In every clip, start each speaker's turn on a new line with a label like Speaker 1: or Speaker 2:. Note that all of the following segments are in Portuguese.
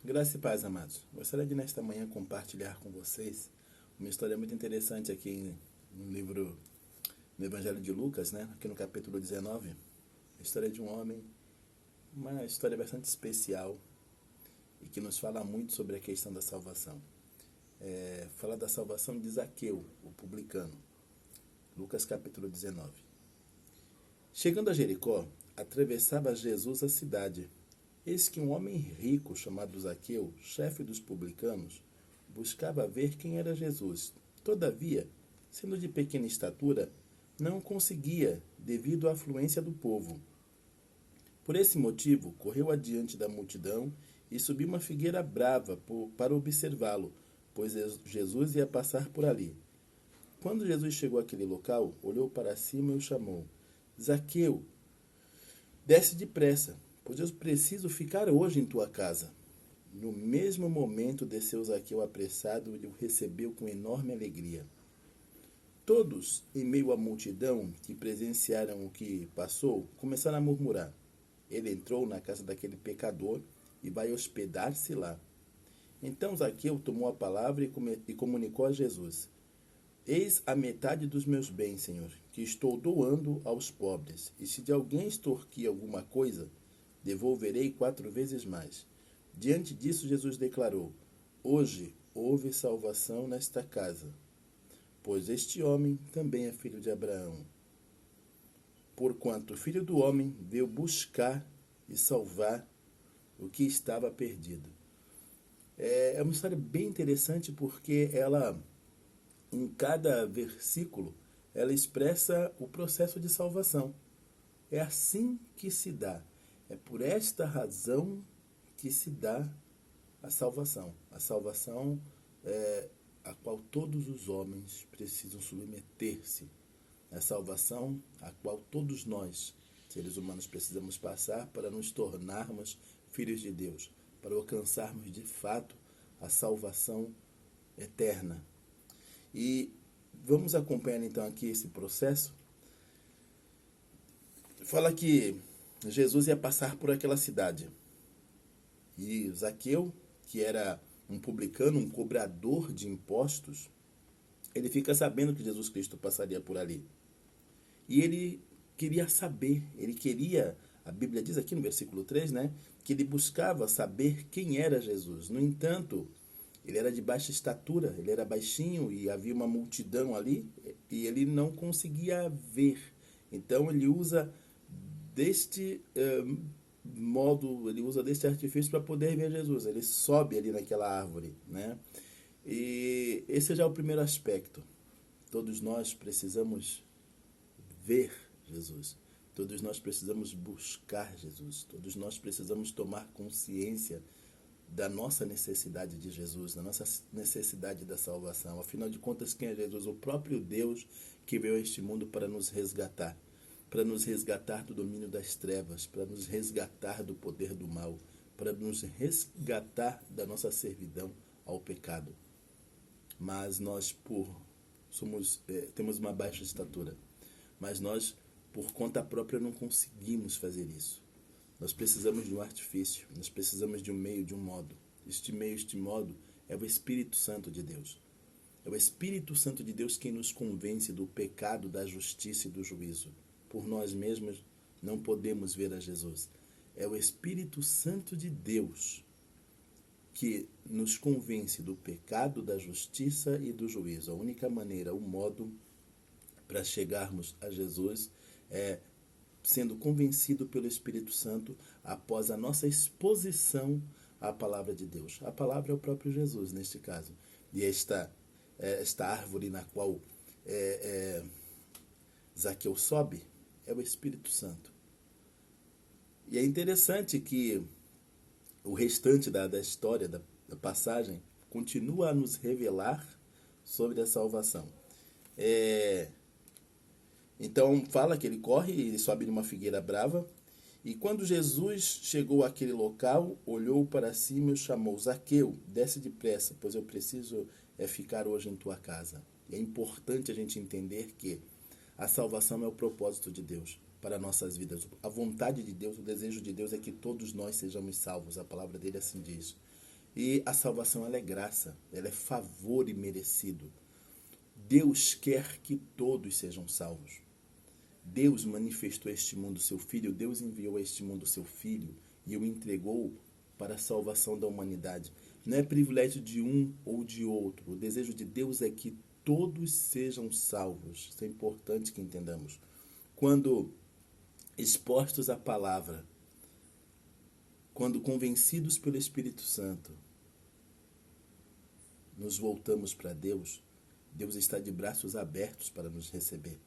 Speaker 1: Graça e paz, amados. Gostaria de nesta manhã compartilhar com vocês uma história muito interessante aqui no livro, no Evangelho de Lucas, né? Aqui no capítulo 19. A história de um homem, uma história bastante especial e que nos fala muito sobre a questão da salvação. Fala da salvação de Zaqueu, o publicano. Lucas capítulo 19. Chegando a Jericó, atravessava Jesus a cidade. Eis que um homem rico chamado Zaqueu, chefe dos publicanos, buscava ver quem era Jesus. Todavia, sendo de pequena estatura, não o conseguia, devido à afluência do povo. Por esse motivo, correu adiante da multidão e subiu uma figueira brava para observá-lo, pois Jesus ia passar por ali. Quando Jesus chegou àquele local, olhou para cima e o chamou: Zaqueu, desce depressa, pois eu preciso ficar hoje em tua casa. No mesmo momento desceu Zaqueu apressado e o recebeu com enorme alegria. Todos, em meio à multidão que presenciaram o que passou, começaram a murmurar. Ele entrou na casa daquele pecador e vai hospedar-se lá. Então Zaqueu tomou a palavra e comunicou a Jesus: Eis a metade dos meus bens, Senhor, que estou doando aos pobres, e se de alguém extorquir alguma coisa, devolverei 4 vezes mais. Diante disso, Jesus declarou: Hoje houve salvação nesta casa, pois este homem também é filho de Abraão. Porquanto o Filho do Homem veio buscar e salvar o que estava perdido. É uma história bem interessante porque ela, em cada versículo, ela expressa o processo de salvação. É assim que se dá. É por esta razão que se dá a salvação. A salvação a qual todos os homens precisam submeter-se. A salvação a qual todos nós, seres humanos, precisamos passar para nos tornarmos filhos de Deus, para alcançarmos de fato a salvação eterna. E vamos acompanhar então aqui esse processo. Fala que Jesus ia passar por aquela cidade. E Zaqueu, que era um publicano, um cobrador de impostos, ele fica sabendo que Jesus Cristo passaria por ali. E ele queria saber, a Bíblia diz aqui no versículo 3, né, que ele buscava saber quem era Jesus. No entanto, ele era de baixa estatura, ele era baixinho e havia uma multidão ali e ele não conseguia ver. Então ele usa deste modo, ele usa deste artifício para poder ver Jesus. Ele sobe ali naquela árvore, né? E esse já é o primeiro aspecto. Todos nós precisamos ver Jesus. Todos nós precisamos buscar Jesus. Todos nós precisamos tomar consciência da nossa necessidade de Jesus, da nossa necessidade da salvação. Afinal de contas, quem é Jesus? O próprio Deus que veio a este mundo para nos resgatar do domínio das trevas, para nos resgatar do poder do mal, para nos resgatar da nossa servidão ao pecado. Mas nós, temos uma baixa estatura, mas nós, por conta própria, não conseguimos fazer isso. Nós precisamos de um artifício, nós precisamos de um meio, de um modo. Este meio, este modo é o Espírito Santo de Deus. É o Espírito Santo de Deus quem nos convence do pecado, da justiça e do juízo. Por nós mesmos não podemos ver a Jesus. É o Espírito Santo de Deus que nos convence do pecado, da justiça e do juízo. A única maneira, o modo para chegarmos a Jesus é sendo convencido pelo Espírito Santo após a nossa exposição à palavra de Deus. A palavra é o próprio Jesus, neste caso. E esta árvore na qual Zaqueu sobe é o Espírito Santo. E é interessante que o restante da história, da passagem, continua a nos revelar sobre a salvação. Então fala que ele corre, ele sobe numa figueira brava, e quando Jesus chegou àquele local, olhou para cima e o chamou: Zaqueu, desce depressa, pois eu preciso ficar hoje em tua casa. E é importante a gente entender que a salvação é o propósito de Deus para nossas vidas. A vontade de Deus, o desejo de Deus é que todos nós sejamos salvos. A palavra dele assim diz. E a salvação, ela é graça, ela é favor imerecido. Deus quer que todos sejam salvos. Deus manifestou a este mundo o seu Filho, Deus enviou a este mundo o seu Filho e o entregou para a salvação da humanidade. Não é privilégio de um ou de outro. O desejo de Deus é que todos sejam salvos. Isso é importante que entendamos. Quando expostos à palavra, quando convencidos pelo Espírito Santo, nos voltamos para Deus, Deus está de braços abertos para nos receber.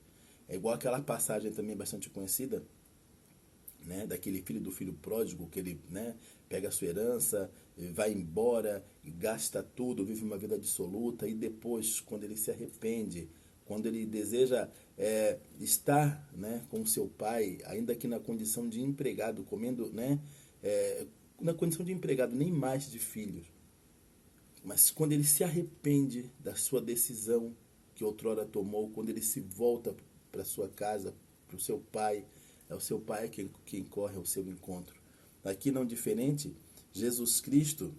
Speaker 1: É igual aquela passagem também bastante conhecida, né, daquele filho pródigo, que ele, né, pega a sua herança, vai embora, gasta tudo, vive uma vida dissoluta, e depois, quando ele se arrepende, quando ele deseja estar, né, com seu pai, ainda que na condição de empregado, comendo, né, na condição de empregado, nem mais de filho, mas quando ele se arrepende da sua decisão que outrora tomou, quando ele se volta para sua casa, para o seu pai, é o seu pai quem corre ao seu encontro. Aqui não diferente, Jesus Cristo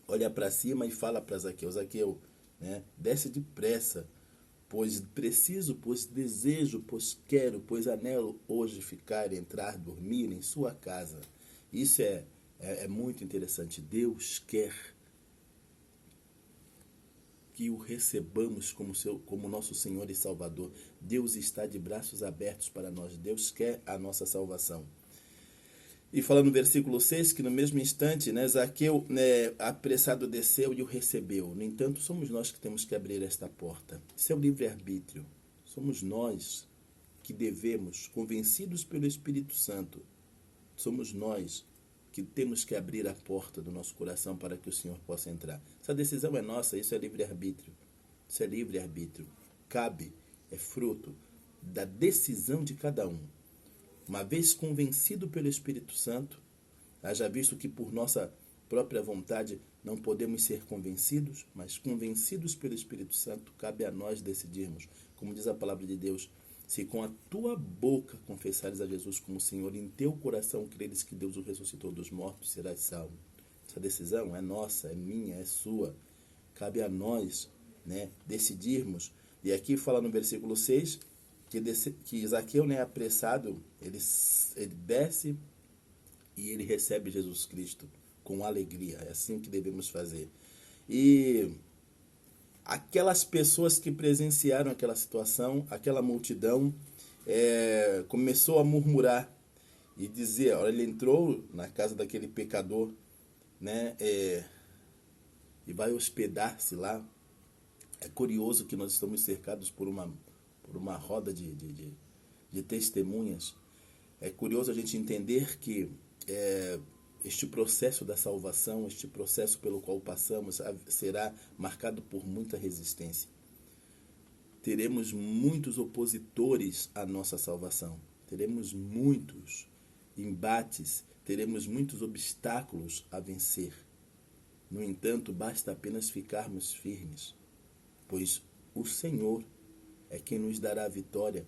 Speaker 1: olha para cima e fala para Zaqueu: Zaqueu, né, desce depressa, pois preciso, pois desejo, pois quero, pois anelo hoje ficar, entrar, dormir em sua casa. Isso é muito interessante. Deus quer que o recebamos como nosso Senhor e Salvador. Deus está de braços abertos para nós. Deus quer a nossa salvação. E fala no versículo 6 que no mesmo instante, né, Zaqueu, né, apressado desceu e o recebeu. No entanto, somos nós que temos que abrir esta porta. Isso é o livre-arbítrio. Somos nós que devemos, convencidos pelo Espírito Santo, somos nós que temos que abrir a porta do nosso coração para que o Senhor possa entrar. Essa decisão é nossa, isso é livre-arbítrio. Isso é livre-arbítrio. Cabe, é fruto da decisão de cada um. Uma vez convencido pelo Espírito Santo, haja visto que por nossa própria vontade não podemos ser convencidos, mas convencidos pelo Espírito Santo, cabe a nós decidirmos. Como diz a palavra de Deus, se com a tua boca confessares a Jesus como Senhor, e em teu coração creres que Deus o ressuscitou dos mortos, serás salvo. Essa decisão é nossa, é minha, é sua. Cabe a nós, né, decidirmos. E aqui fala no versículo 6 que Zaqueu, né, apressado, ele desce e ele recebe Jesus Cristo com alegria. É assim que devemos fazer. E aquelas pessoas que presenciaram aquela situação, aquela multidão, começou a murmurar e dizer, olha, ele entrou na casa daquele pecador, né, e vai hospedar-se lá. É curioso que nós estamos cercados por uma roda de testemunhas. É curioso a gente entender que este processo da salvação, este processo pelo qual passamos, será marcado por muita resistência. Teremos muitos opositores à nossa salvação. Teremos muitos embates, teremos muitos obstáculos a vencer. No entanto, basta apenas ficarmos firmes, pois o Senhor é quem nos dará a vitória,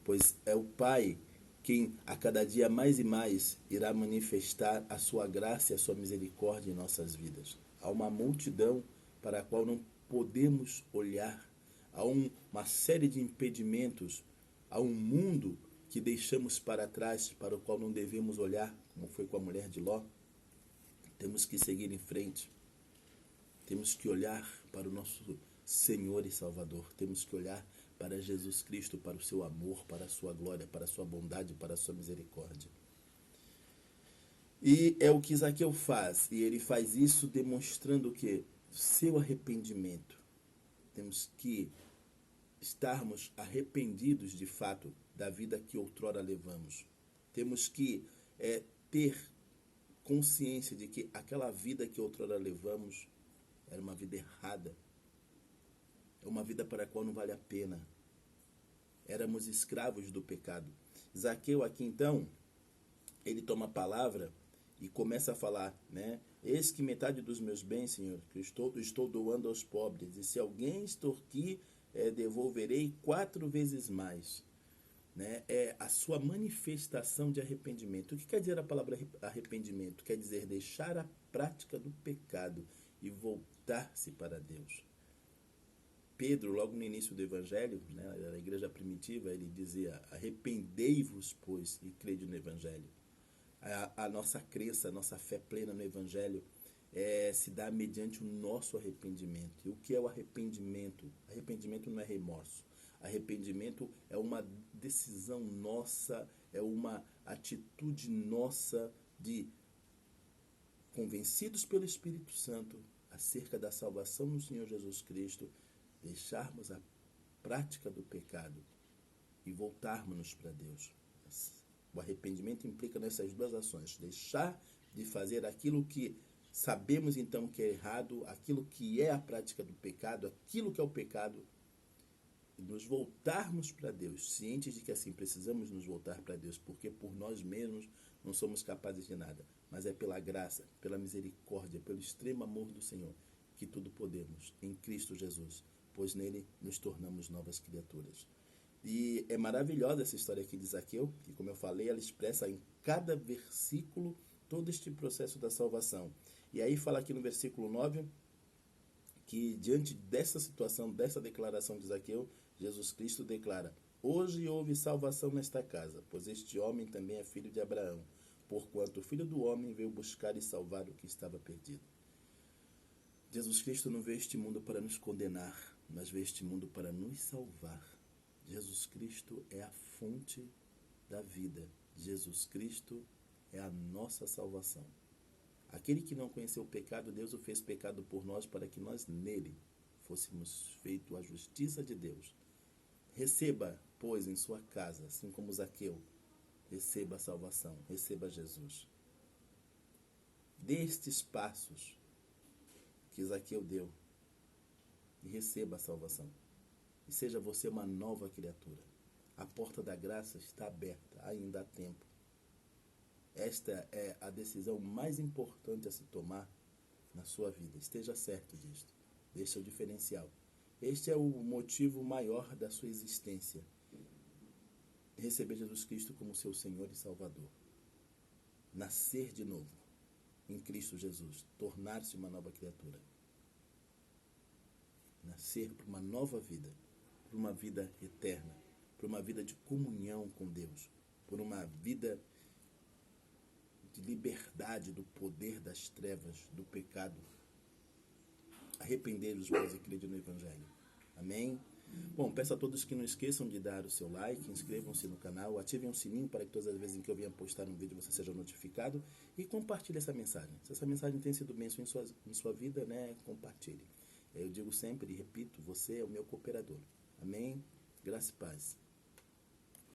Speaker 1: pois é o Pai quem a cada dia mais e mais irá manifestar a sua graça e a sua misericórdia em nossas vidas. Há uma multidão para a qual não podemos olhar, há uma série de impedimentos, há um mundo que deixamos para trás, para o qual não devemos olhar, como foi com a mulher de Ló. Temos que seguir em frente, temos que olhar para o nosso Senhor e Salvador, temos que olhar para Jesus Cristo, para o seu amor, para a sua glória, para a sua bondade, para a sua misericórdia. E é o que Zaqueu faz, e ele faz isso demonstrando que seu arrependimento. Temos que estarmos arrependidos de fato da vida que outrora levamos. Temos que ter consciência de que aquela vida que outrora levamos era uma vida errada. É uma vida para a qual não vale a pena. Éramos escravos do pecado. Zaqueu aqui então, ele toma a palavra e começa a falar, né? Eis que metade dos meus bens, Senhor, que estou doando aos pobres. E se alguém extorquir, devolverei 4 vezes mais. né? É a sua manifestação de arrependimento. O que quer dizer a palavra arrependimento? Quer dizer deixar a prática do pecado e voltar-se para Deus. Pedro, logo no início do Evangelho, né, da igreja primitiva, ele dizia: arrependei-vos, pois, e crede no Evangelho. A nossa crença, a nossa fé plena no Evangelho se dá mediante o nosso arrependimento. E o que é o arrependimento? Arrependimento não é remorso. Arrependimento é uma decisão nossa, é uma atitude nossa de, convencidos pelo Espírito Santo acerca da salvação no Senhor Jesus Cristo, deixarmos a prática do pecado e voltarmos para Deus. O arrependimento implica nessas duas ações: deixar de fazer aquilo que sabemos então que é errado, aquilo que é a prática do pecado, aquilo que é o pecado, e nos voltarmos para Deus, cientes de que assim precisamos nos voltar para Deus, porque por nós mesmos não somos capazes de nada, mas é pela graça, pela misericórdia, pelo extremo amor do Senhor que tudo podemos em Cristo Jesus, pois nele nos tornamos novas criaturas. E é maravilhosa essa história aqui de Zaqueu, que, como eu falei, ela expressa em cada versículo todo este processo da salvação. E aí fala aqui no versículo 9 que, diante dessa situação, dessa declaração de Zaqueu, Jesus Cristo declara: hoje houve salvação nesta casa, pois este homem também é filho de Abraão, porquanto o Filho do Homem veio buscar e salvar o que estava perdido. Jesus Cristo não veio este mundo para nos condenar, mas veio este mundo para nos salvar. Jesus Cristo é a fonte da vida. Jesus Cristo é a nossa salvação. Aquele que não conheceu o pecado, Deus o fez pecado por nós, para que nós nele fôssemos feito a justiça de Deus. Receba, pois, em sua casa, assim como Zaqueu, receba a salvação, receba Jesus. Dê estes passos que Zaqueu deu e receba a salvação. E seja você uma nova criatura. A porta da graça está aberta, ainda há tempo. Esta é a decisão mais importante a se tomar na sua vida. Esteja certo disto. Este é o diferencial. Este é o motivo maior da sua existência. Receber Jesus Cristo como seu Senhor e Salvador. Nascer de novo em Cristo Jesus. Tornar-se uma nova criatura. Nascer para uma nova vida. Por uma vida eterna, por uma vida de comunhão com Deus, por uma vida de liberdade do poder das trevas, do pecado. Arrependei-vos, pois, e crede no Evangelho. Amém? Bom, peço a todos que não esqueçam de dar o seu like, inscrevam-se no canal, ativem o sininho para que todas as vezes em que eu venha postar um vídeo você seja notificado e compartilhe essa mensagem. Se essa mensagem tem sido bênção em sua vida, né, compartilhe. Eu digo sempre e repito, você é o meu cooperador. Amém? Graça e paz.